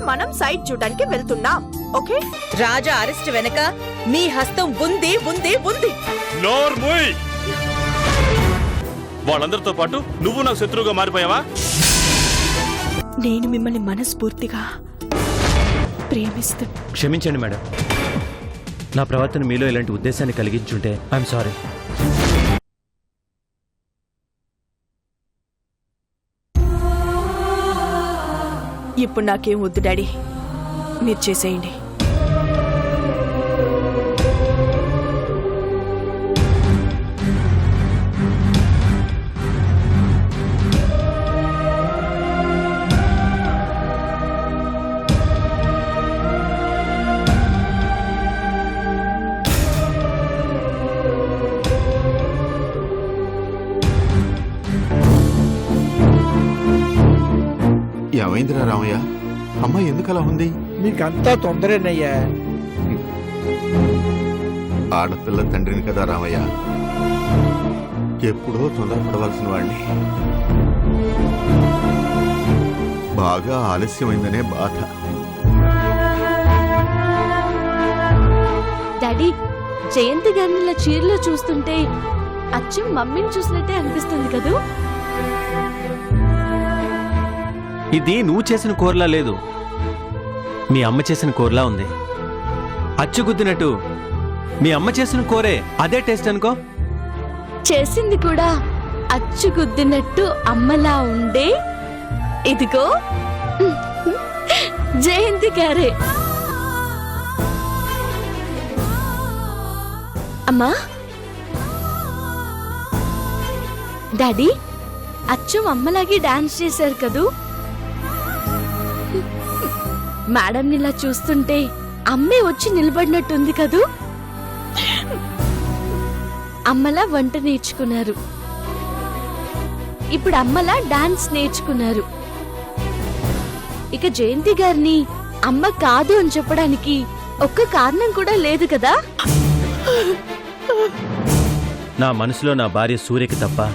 మనం సైట్ చూడడానికి వెళ్తున్నాం. ఓకే, రాజా అరెస్ట్ వెనక మీ హస్తం ఉంది ఉంది ఉంది. నోర్ముయ్! వాళ్ళందరితో పాటు నువ్వు నాకు శత్రువుగా మారిపోయావా? నేను మిమ్మల్ని మనస్ఫూర్తిగా ప్రేమిస్తాను. క్షమించండి మేడం, నా ప్రవర్తన మీలో ఇలాంటి ఉద్దేశాన్ని కలిగించుంటే ఐఎమ్ సారీ. ఇప్పుడు నాకేం వద్దు డాడీ, మీరు చేసేయండి. ఏమైందిరా రామయ్య? అమ్మ ఎందుకలా ఉంది? మీకంతా తొందరేనయ్యా. ఆడపిల్ల తండ్రిని కదా రామయ్య, ఎప్పుడో తొందరపడవలసిన వాడిని. బాగా ఆలస్యమైందనే బాధ. డాడీ, జయంతి గారిని ఇలా చీరలో చూస్తుంటే అచ్చం మమ్మీని చూసినట్టే అనిపిస్తుంది కదూ. ఇది నువ్వు చేసిన కూరలా లేదు, మీ అమ్మ చేసిన కూరలా ఉంది. అచ్చుగుద్దినట్టు మీ అమ్మ చేసిన కూరే అదే టేస్ట్ అనుకో. చేసింది కూడా అచ్చుగుద్దినట్టు అమ్మలా ఉండే ఇదిగో జయంతి గారే. అమ్మా, డాడీ అచ్చు అమ్మలాగే డాన్స్ చేశారు కదూ. మేడం ఇలా చూస్తుంటే అమ్మే వచ్చి నిలబడినట్టుంది కదూ. అమ్మలా వంట నేర్చుకున్నారు, ఇప్పుడు అమ్మలా డాన్స్ నేర్చుకున్నారు. ఇక జయంతి గారిని అమ్మ కాదు అని చెప్పడానికి ఒక్క కారణం కూడా లేదు కదా. నా మనసులో నా భార్య సూర్యకి తప్ప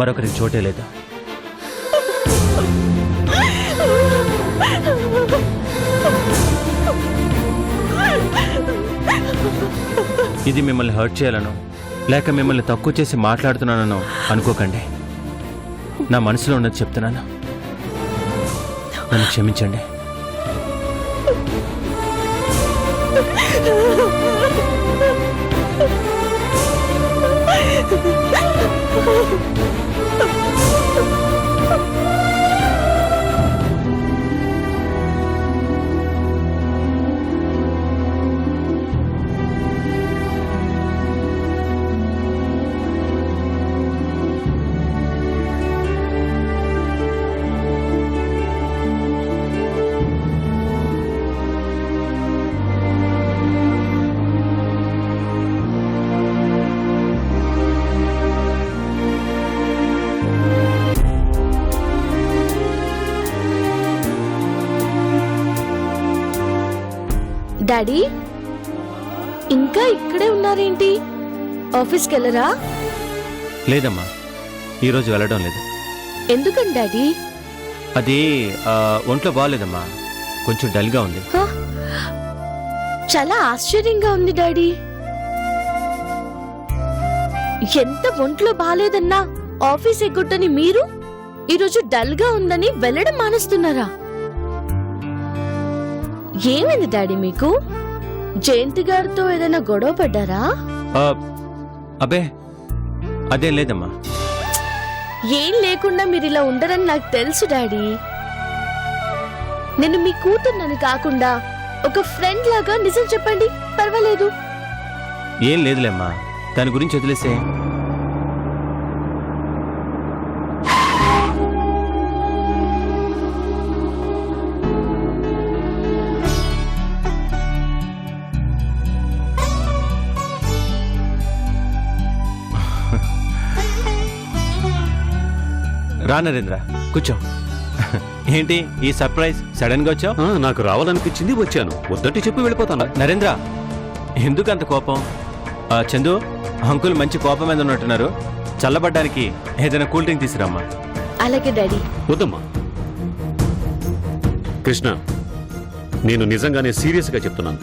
మరొకరికి చోటే లేదు. ఇది మిమ్మల్ని హర్ట్ చేయాలనో లేక మిమ్మల్ని తక్కువ చేసి మాట్లాడుతున్నానో అనుకోకండి. నా మనసులో ఉన్నది చెప్తున్నాను, నన్ను క్షమించండి. డాడీ, ఇంకా ఇక్కడే ఉన్నారేంటి? ఆఫీస్కి వెళ్ళరా? లేదమ్మా, ఈరోజు వెళ్ళడం లేదు. ఎందుకని డాడీ? అది ఒంట్లో బాగాలేదమ్మా, కొంచెం డల్గా ఉంది. చాలా ఆశ్చర్యంగా ఉంది డాడీ. ఎంత ఒంట్లో బాగాలేదన్నా ఆఫీస్ ఎగ్గొట్టని మీరు ఈరోజు డల్ గా ఉందని వెళ్ళడం మానేస్తున్నారా? ఏమైంది డాడీ మీకు? జయంతి గారితో ఏదైనా గొడవ పడ్డారా? అబే అదేం లేదమ్మా. ఏం లేకుండా మీరు ఇలా ఉండరని నాకు తెలుసు డాడీ. నేను మీ కూతుర్నని కాకుండా ఒక ఫ్రెండ్ లాగా నిజం చెప్పండి, పర్వాలేదు. ఏం లేదులేమ్మా, దాని గురించి వదిలేసే. రా నరేంద్ర, కూర్చో. ఏంటి ఈ సర్ప్రైజ్ సడన్ గా వచ్చావు? నాకు రావాలనిపించింది, వచ్చాను. వద్దంటే చెప్పి వెళ్ళిపోతాను. నరేంద్ర, ఎందుకు అంత కోపం? చందు, అంకుల్ మంచి కోపం మీద ఉన్నట్టున్నారు. చల్లబడ్డానికి ఏదైనా కూల్ డ్రింక్ తీసుకురామ్మా. అలాగే డాడీ. వద్దమ్మా, కృష్ణ, నేను నిజంగానే సీరియస్గా చెప్తున్నాను.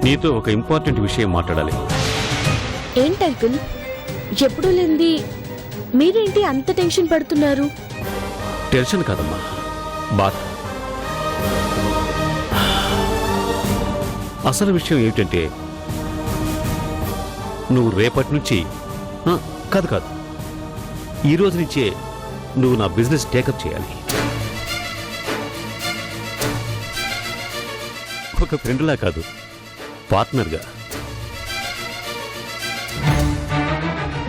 నీతో ఒక ఇంపార్టెంట్ విషయం మాట్లాడాలి. ఏంటి అంకుల్ ఎప్పుడూ లేంది మీరేంటి అంత టెన్షన్ పడుతున్నారు? టెన్షన్ కాదమ్మా, బాత్. అసలు విషయం ఏమిటంటే, నువ్వు రేపటి నుంచి కాదు ఈ రోజు నుంచే నువ్వు నా బిజినెస్ టేకప్ చేయాలి. ఒక ఫ్రెండ్లా కాదు, పార్ట్నర్గా.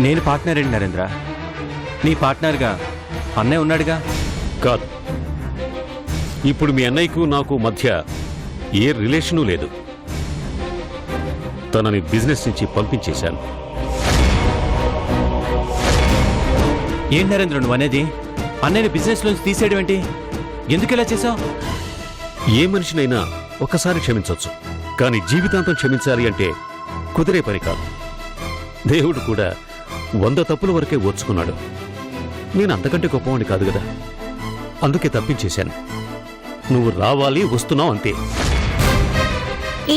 నేను పార్ట్నర్ ఏంటి నరేంద్ర? నీ పార్ట్నర్గా అన్నయ్య ఉన్నాడుగా. కాదు, ఇప్పుడు మీ అన్నయ్యకు నాకు మధ్య ఏ రిలేషను లేదు. తనని బిజినెస్ నుంచి పంపించేశాను. ఏంటి నరేంద్ర నువ్వు అనేది? అన్నయ్యని బిజినెస్ లోంచి తీసేయడం ఏంటి? ఎందుకు ఇలా చేసావు? ఏ మనిషినైనా ఒకసారి క్షమించవచ్చు, కానీ జీవితాంతం క్షమించాలి అంటే కుదిరే పని కాదు. దేవుడు కూడా 100 తప్పుల వరకే ఓర్చుకున్నాడు. నేను అంతకంటే గొప్పవాణ్ణి కాదు కదా, అందుకే తప్పించేశాను. నువ్వు రావాలి, వస్తున్నావు, అంతే.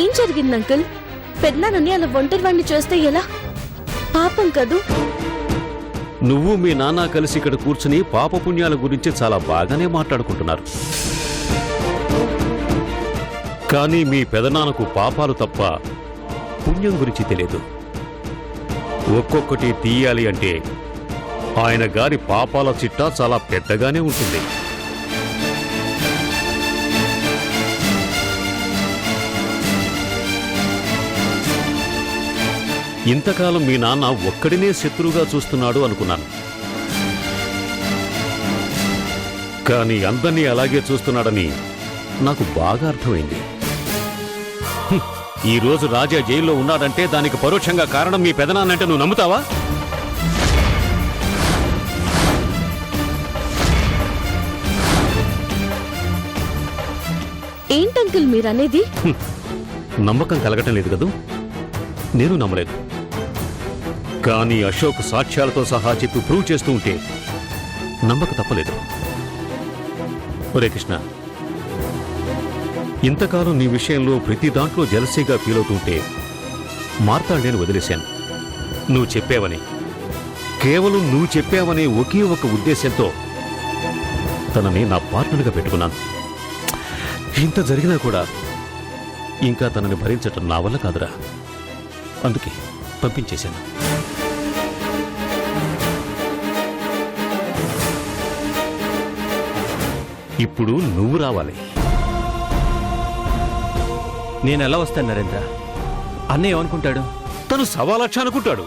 ఏం జరిగింది అంకుల్? పెద్దనాన్నని అలా ఒంటరి వాడిని చేస్తే ఎలా? పాపం కదూ. నువ్వు మీ నాన్న కలిసి ఇక్కడ కూర్చుని పాపపుణ్యాల గురించి చాలా బాగానే మాట్లాడుకుంటున్నారు. కానీ మీ పెదనాన్నకు పాపాలు తప్ప పుణ్యం గురించి తెలియదు. ఒక్కొక్కటి తీయాలి అంటే ఆయన గారి పాపాల చిట్టా చాలా పెద్దగానే ఉంటుంది. ఇంతకాలం మీ నాన్న ఒక్కడినే శత్రువుగా చూస్తున్నాడు అనుకున్నాను, కానీ అందరినీ అలాగే చూస్తున్నాడని నాకు బాగా అర్థమైంది. ఈ రోజు రాజా జైల్లో ఉన్నాడంటే దానికి పరోక్షంగా కారణం మీ పెదనాన్నంటే నువ్వు నమ్ముతావా? ఏంటంకుల్ మీరనేది? నమ్మకం కలగటం లేదు కదూ. నేను నమ్మలేదు, కానీ అశోక్ సాక్ష్యాలతో సహా చెప్పి ప్రూవ్ చేస్తూ ఉంటే నమ్మక తప్పలేదు. ఒరే కృష్ణ, ఇంతకాలం నీ విషయంలో ప్రతి దాంట్లో జలసీగా ఫీల్ అవుతుంటే మార్తాడు నేను వదిలేశాను. నువ్వు చెప్పావని, కేవలం నువ్వు చెప్పావనే ఒకే ఒక ఉద్దేశంతో తనని నా పార్ట్నర్గా పెట్టుకున్నాను. ఇంత జరిగినా కూడా ఇంకా తనని భరించటం నా వల్ల కాదురా, అందుకే పంపించేశాను. ఇప్పుడు నువ్వు రావాలి. నేను ఎలా వస్తాను నరేంద్ర? అన్నయ్య ఏమనుకుంటాడు? తను 1,000,000 అనుకుంటాడు.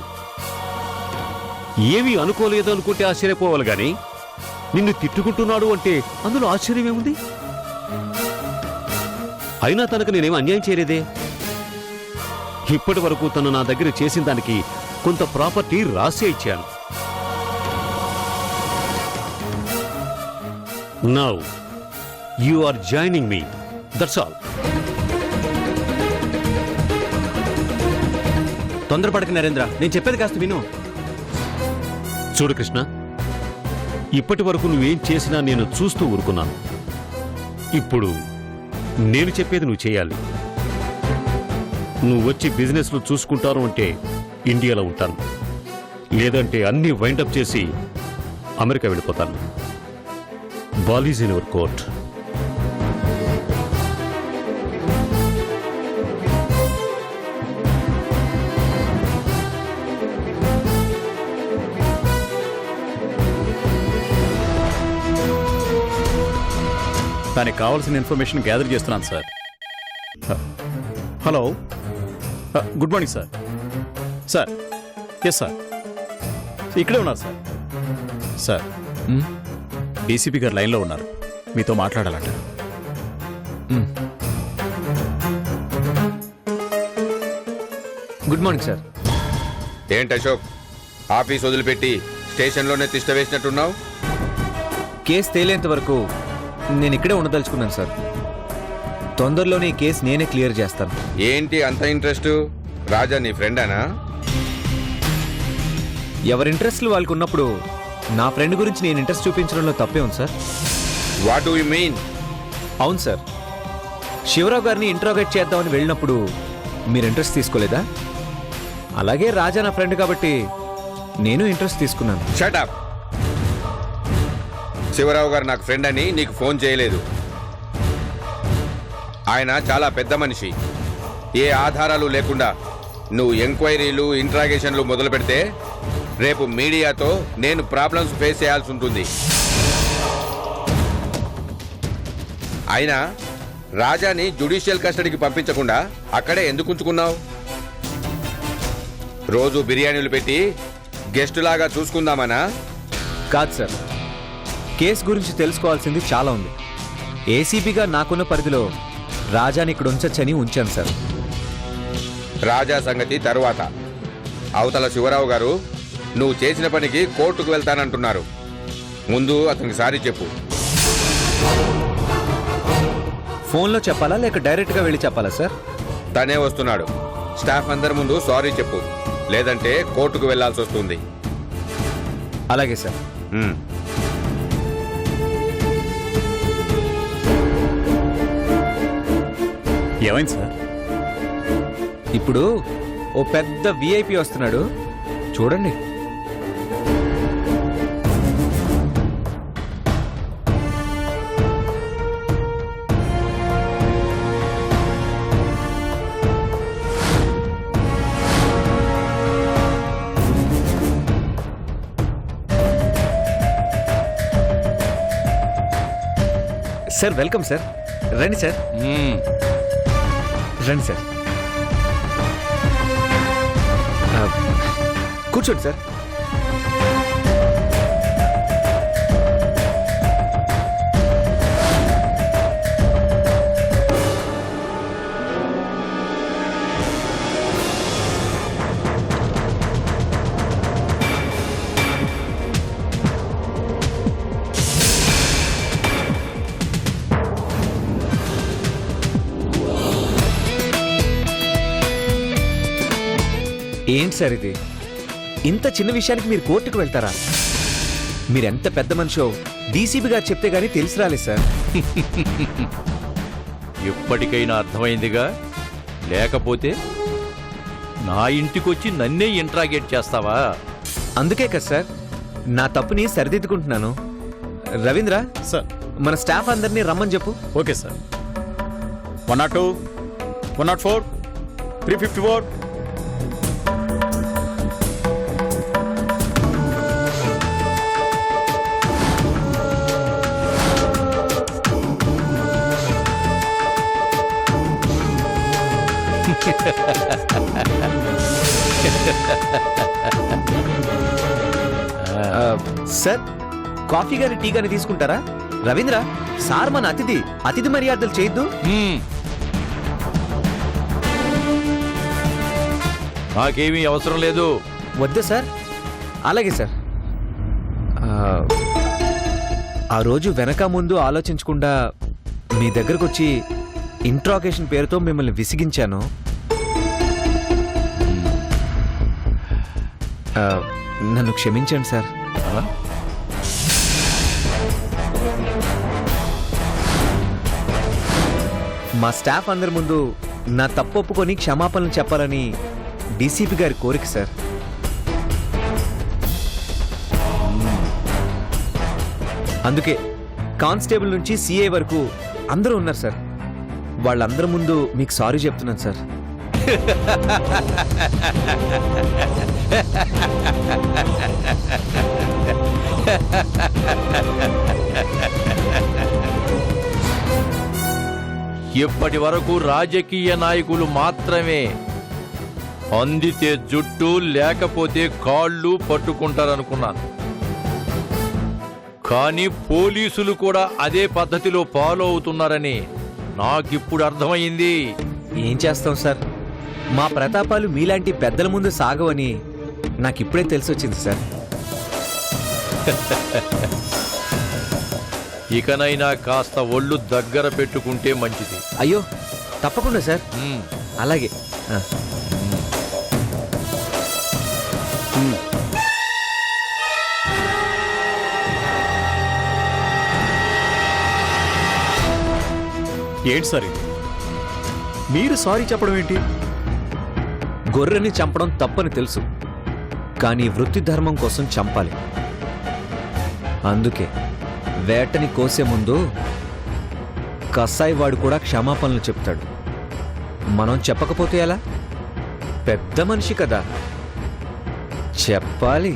ఏమీ అనుకోలేదు అనుకుంటే ఆశ్చర్యపోవాలి గాని నిన్ను తిట్టుకుంటున్నాడు అంటే అందులో ఆశ్చర్యమేముంది? అయినా తనకు నేనేం అన్యాయం చేయలేదే. ఇప్పటి వరకు తను నా దగ్గర చేసిన దానికి కొంత ప్రాపర్టీ రాసే ఇచ్చాను. Now you are joining me, that's all. తొందరపడక నరేంద్ర, నేను చెప్పేది కాస్త విను. చూడు కృష్ణ, ఇప్పటి వరకు నువ్వేం చేసినా నేను చూస్తూ ఊరుకున్నాను. ఇప్పుడు నేను చెప్పేది నువ్వు చేయాలి. నువ్వు వచ్చి బిజినెస్లు చూసుకుంటాను అంటే ఇండియాలో ఉంటాను, లేదంటే అన్ని వైండప్ చేసి అమెరికా వెళ్ళిపోతాను. Ball is in your court. దానికి కావాల్సిన ఇన్ఫర్మేషన్ గ్యాదర్ చేస్తున్నాను sir. Hello, good morning sir. Sir, yes sir, ఇక్కడే ఉన్నారు సార్. సార్, డీసీపీ గారు లైన్లో ఉన్నారు, మీతో మాట్లాడాలంట. Good morning sir. ఏంటి అశోక్, ఆఫీస్ వదిలిపెట్టి స్టేషన్లోనే తిష్ట వేసినట్టున్నావు? కేసు తేలేంత వరకు నేను ఇక్కడే ఉండదలుచుకున్నాను సార్. తొందరలోనే ఈ కేసు నేనే క్లియర్ చేస్తాను. ఏంటి అంత ఇంట్రెస్ట్? రాజా నీ ఫ్రెండానా? ఎవరి ఇంట్రెస్ట్లు వాళ్ళకు ఉన్నప్పుడు నా ఫ్రెండ్ గురించి నేను ఇంట్రెస్ట్ చూపించడంలో తప్పే ఉంది sir. What do you mean? అవును సార్, శివరావు గారిని ఇంట్రోగేట్ చేద్దామని వెళ్ళినప్పుడు మీరు ఇంట్రెస్ట్ తీసుకోలేదా? అలాగే రాజా నా ఫ్రెండ్ కాబట్టి నేను ఇంట్రెస్ట్ తీసుకున్నాను. Shut up. శివరావు గారు నాకు ఫ్రెండ్ అని నీకు ఫోన్ చేయలేదు. ఆయన చాలా పెద్ద మనిషి. ఏ ఆధారాలు లేకుండా నువ్వు ఎంక్వైరీలు ఇంట్రాగేషన్లు మొదలు పెడితే రేపు మీడియాతో నేను ప్రాబ్లమ్స్ ఫేస్ చేయాల్సి ఉంటుంది. అయినా రాజాని జ్యుడిషియల్ కస్టడీకి పంపించకుండా అక్కడే ఎందుకు ఉంచుకున్నావు? రోజు బిర్యానీలు పెట్టి గెస్ట్ లాగా చూసుకుందామనా? కాదు సార్, కేసు గురించి తెలుసుకోవాల్సింది చాలా ఉంది. ఏసీపీగా నాకున్న పరిధిలో రాజాని ఇక్కడ ఉంచొచ్చని ఉంచాను సార్. రాజా సంగతి తరువాత. అవతల శివరావు గారు నువ్వు చేసిన పనికి కోర్టుకు వెళ్తానంటున్నారు. ముందు అతనికి సారీ చెప్పు. ఫోన్లో చెప్పాలా లేక డైరెక్ట్గా వెళ్ళి చెప్పాలా సార్? తనే వస్తున్నాడు. స్టాఫ్ అందరి ముందు సారీ చెప్పు, లేదంటే కోర్టుకు వెళ్లాల్సి వస్తుంది. అలాగే సార్. ఏమైంది సార్? ఇప్పుడు ఓ పెద్ద విఐపి వస్తున్నాడు, చూడండి. Sir welcome sir. రండి సార్, రండి సార్. కూర్చోండి సార్. ఏంటి సార్ ఇది? ఇంత చిన్న విషయానికి మీరు కోర్టుకు వెళ్తారా? మీరెంత పెద్ద మనిషో డీసీపీ గారు చెప్తే గానీ తెలిసి రాలేదు సార్. ఎప్పటికైనా అర్థమైందిగా, లేకపోతే నా ఇంటికొచ్చి నన్నే ఇంట్రాగేట్ చేస్తావా? అందుకే కదా సార్ నా తప్పుని సరిదిద్దుకుంటున్నాను. రవీంద్ర సార్, మన స్టాఫ్ అందరినీ రమ్మని చెప్పు. Okay sir. 102, 104, 354. సార్, కాఫీ గాని టీ గాని తీసుకుంటారా? రవీంద్ర, సార్ మన అతిథి మర్యాదలు చేయొద్దు. నాకేమీ అవసరం లేదు. వద్దు సార్. అలాగే సార్. ఆ రోజు వెనక ముందు ఆలోచించకుండా మీ దగ్గరకు వచ్చి ఇంట్రాగేషన్ పేరుతో మిమ్మల్ని విసిగించాను. నన్ను క్షమించండి సార్. మా స్టాఫ్ అందరి ముందు నా తప్పు ఒప్పుకొని క్షమాపణలు చెప్పాలని డీసీపీ గారి కోరిక సార్. అందుకే కానిస్టేబుల్ నుంచి సిఐ వరకు అందరూ ఉన్నారు సార్. వాళ్ళందరి ముందు మీకు సారీ చెప్తున్నాను సార్. ఇప్పటి వరకు రాజకీయ నాయకులు మాత్రమే అందితే జుట్టు లేకపోతే కాళ్ళు పట్టుకుంటారనుకున్నాను. కానీ పోలీసులు కూడా అదే పద్ధతిలో ఫాలో అవుతున్నారని నాకిప్పుడు అర్థమైంది. ఏం చేస్తాం సార్, మా ప్రతాపాలు మీలాంటి పెద్దల ముందు సాగవని నాకిప్పుడే తెలిసొచ్చింది సార్. ఇకనైనా కాస్త ఒళ్ళు దగ్గర పెట్టుకుంటే మంచిది. అయ్యో తప్పకుండా సార్. అలాగే. ఏంటి సార్ ఇది? మీరు సారీ చెప్పడం ఏంటి? గొర్రెని చంపడం తప్పని తెలుసు, కానీ వృత్తి ధర్మం కోసం చంపాలి. అందుకే వేటని కోసే ముందు కసాయివాడు కూడా క్షమాపణలు చెప్తాడు. మనం చెప్పకపోతే ఎలా? పెద్ద మనిషి కదా, చెప్పాలి.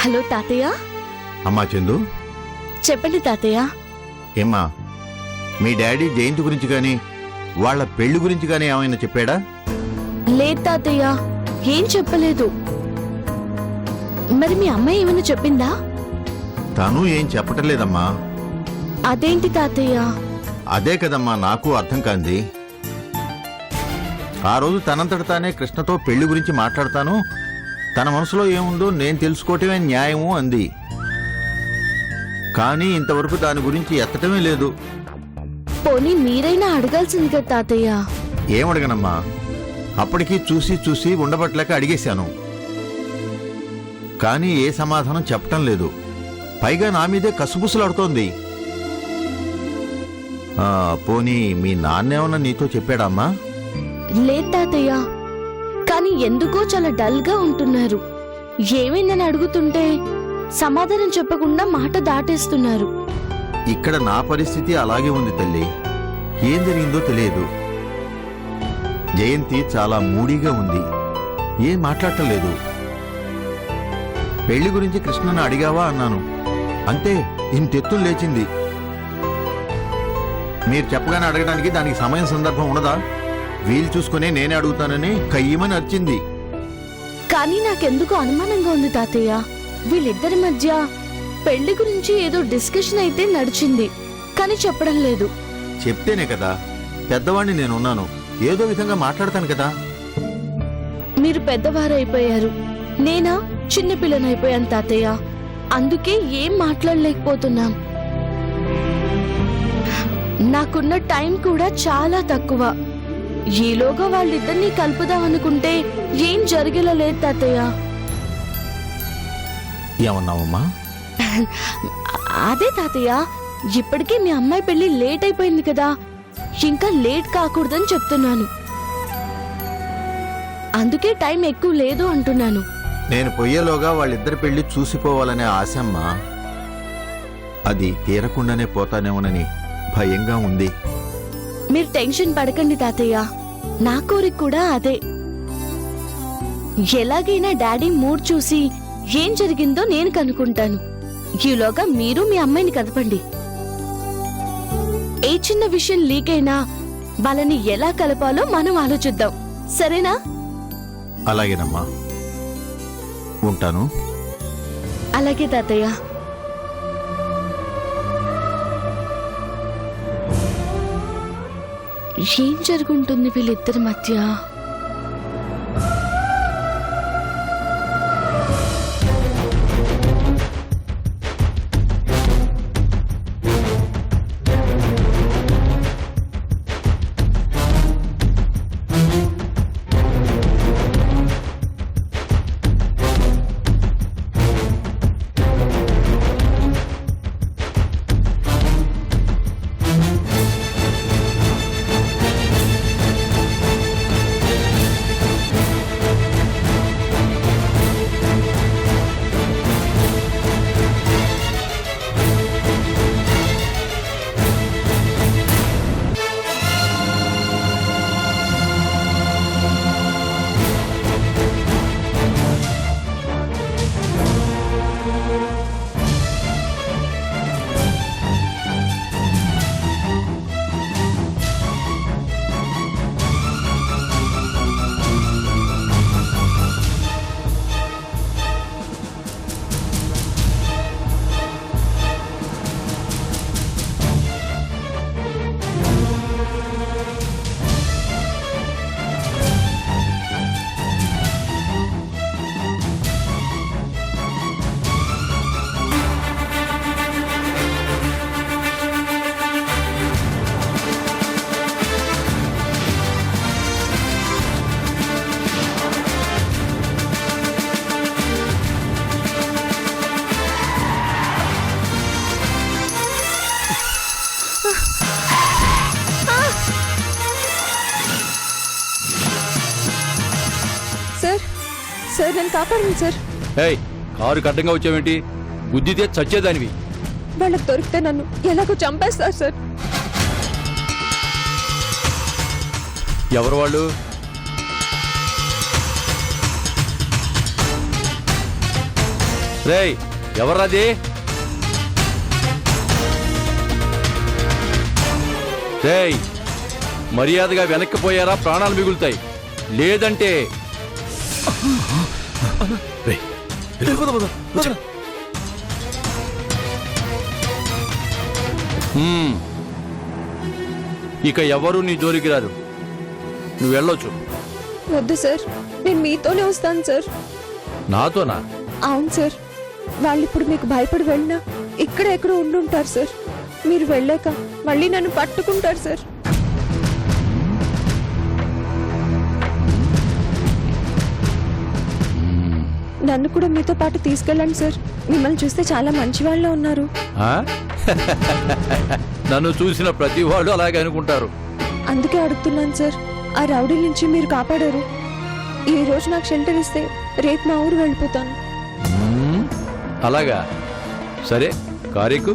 హలో తాతయ్య. అమ్మా చందు, చెప్పండి తాతయ్య. ఏమ్మా మీ డాడీ జయంతి గురించి కానీ వాళ్ళ పెళ్లి గురించి కానీ ఏమైనా చెప్పాడా? లేదు తాతయ్య, ఏం చెప్పలేదు. మరి మీ అమ్మాయి ఏమైనా చెప్పిందా? తను ఏం చెప్పటం లేదమ్మా. అదేంటి తాతయ్య? అదే కదమ్మా నాకు అర్థం కాంది. ఆ రోజు తనంతట తానే కృష్ణతో పెళ్లి గురించి మాట్లాడతాను, తన మనసులో ఏముందో నేను తెలుసుకోవటమే న్యాయము అంది. కానీ ఇంతవరకు దాని గురించి ఎత్తటమే లేదు. పోనీ మీరైనా అడగాల్సింది కదా తాతయ్య. ఏమడగనమ్మా, అప్పటికీ చూసి చూసి ఉండబట్టలేక అడిగేశాను. కానీ ఏ సమాధానం చెప్పటం లేదు. పైగా నా మీదే కసుబుసులాడుతోంది. పోనీ మీ నాన్నేమన్నా నీతో చెప్పాడమ్మా? లేదు తాతయ్య, కానీ ఎందుకో చాలా డల్ గా ఉంటున్నారు. ఏమైందని అడుగుతుంటే సమాధానం చెప్పకుండా మాట దాటేస్తున్నారు. ఇక్కడ నా పరిస్థితి అలాగే ఉంది తల్లి. ఏం జరిగిందో తెలియదు. జయంతి చాలా మూడీగా ఉంది, ఏం మాట్లాడటం లేదు. పెళ్లి గురించి కృష్ణను అడిగావా అన్నాను, అంతే ఇంతెత్తులు లేచింది. మీరు చెప్పగానే అడగడానికి దానికి సమయం సందర్భం ఉండదా? వీలు చూసుకునే నేనే అడుగుతానని కయ్యమని అరిచింది. కానీ నాకెందుకు అనుమానంగా ఉంది తాతయ్య. వీళ్ళిద్దరి మధ్య పెళ్లి గురించి ఏదో డిస్కషన్ అయితే నడిచింది, కానీ చెప్పడం లేదు. చెప్తేనే కదా, పెద్దవాణ్ణి నేనున్నాను, ఏదో విధంగా మాట్లాడతాను కదా. మీరు పెద్దవారైపోయారు, నేనా చిన్నపిల్లనైపోయాను తాతయ్య. అందుకే ఏం మాట్లాడలేకపోతున్నాం. నాకున్న టైం కూడా చాలా తక్కువ. ఈలోగా వాళ్ళిద్దరినీ కలుపుదాం అనుకుంటే ఏం జరిగేలా లేదు తాతయ్య. ఏమన్నావమ్మా? అదే తాతయ్య, ఇప్పటికే మీ అమ్మాయి పెళ్లి లేట్ అయిపోయింది కదా, ఇంకా లేట్ కాకూడదని చెప్తున్నాను. అందుకే టైం ఎక్కువ లేదు అంటున్నాను. నేను పొయ్యేలోగా వాళ్ళిద్దరి పెళ్లి చూసిపోవాలనే ఆశమ్మా. అది తీరకుండానే పోతానేమోనని భయంగా ఉంది. మీరు టెన్షన్ పడకండి తాతయ్య, నా కోరిక కూడా అదే. ఎలాగైనా డాడీ మూడ్ చూసి ఏం జరిగిందో నేను కనుక్కుంటాను. ఈలోగా మీరు మీ అమ్మాయిని కదపండి. ఏ చిన్న విషయం లీక్ అయినా వాళ్ళని ఎలా కలపాలో మనం ఆలోచిద్దాం, సరేనా? అలాగేనమ్మా, ఉంటాను. అలాగే తాతయ్య. ఏం జరుగుంటుంది వీళ్ళిద్దరి మధ్య? సార్ నన్ను కాపాడండి సార్. ఏయ్ కారు కడ్డంగా వచ్చావేంటి? గుద్దితే చచ్చేదానివి. వాళ్ళకి దొరికితే నన్ను ఎలాగో చంపేస్తారు సార్. ఎవరు వాళ్ళు? రేయ్ ఎవర్రాది? రేయ్ మర్యాదగా వెనక్కి పోయారా ప్రాణాలు మిగులుతాయి, లేదంటే ఇక ఎవరు నీ జోలికి రారు. నువ్వు వెళ్ళొచ్చు. వద్దు సార్, నేను మీతోనే వస్తాను సార్. నాతోనా? అవును సార్, వాళ్ళు ఇప్పుడు మీకు భయపడి వెళ్ళినా ఇక్కడ ఎక్కడో ఉండుంటారు సార్. మీరు వెళ్ళాక మళ్ళీ నన్ను పట్టుకుంటారు సార్. నన్ను కూడా మీతో పాటు తీసుకెళ్ళండి సార్. మిమ్మల్ని చూస్తే చాలా మంచి వాళ్ళ ఉన్నారు. ఆ? నన్ను చూసిన ప్రతి వాళ్ళు అలాగే అనుకుంటారు. అందుకే అడుగుతున్నాను సార్. ఆ రౌడీ నుంచి మీరు కాపాడారు. ఈ రోజు నాకు షెల్టర్ ఇస్తే రేపు మా ఊరు వెళ్ళిపోతాను. అలాగా? సరే కారీకు.